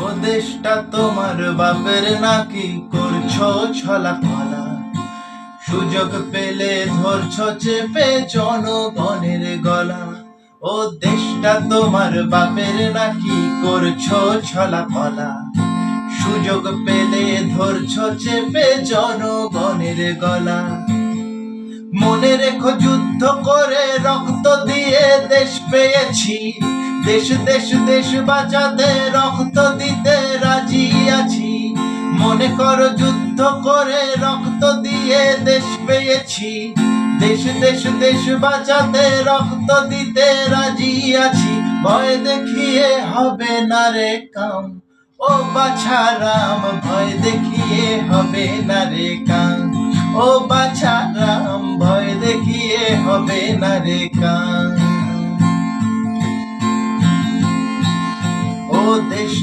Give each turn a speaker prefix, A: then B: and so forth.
A: ও দেশটা তোমার বাপের নাকি করছো ছলা কলা, সুযোগ পেলে ধরছো চেপে জনগণের গলা। ও দেশটা তোমার বাপের নাকি করছো ছলা কলা, সুযোগ পেলে ধরছো চেপে জনগণের গলা। মনে রেখো যুদ্ধ করে রক্ত দিয়ে দেশ পেয়েছি, দেশ দেশ দেশ বাঁচাতে রক্ত দিতে রাজি আছি। মনে করো যুদ্ধ করে রক্ত দিয়ে দেশ পেয়েছি, দেশ দেশ দেশ বাঁচাতে রক্ত দিতে রাজি আছি। ভয় দেখিয়ে হবে না রে কাম, ও বাছারাম ভয় দেখিয়ে হবে না রে কাম। ও বাছারাম ভয় দেখিয়ে হবে না রে কাম। ও দেশটা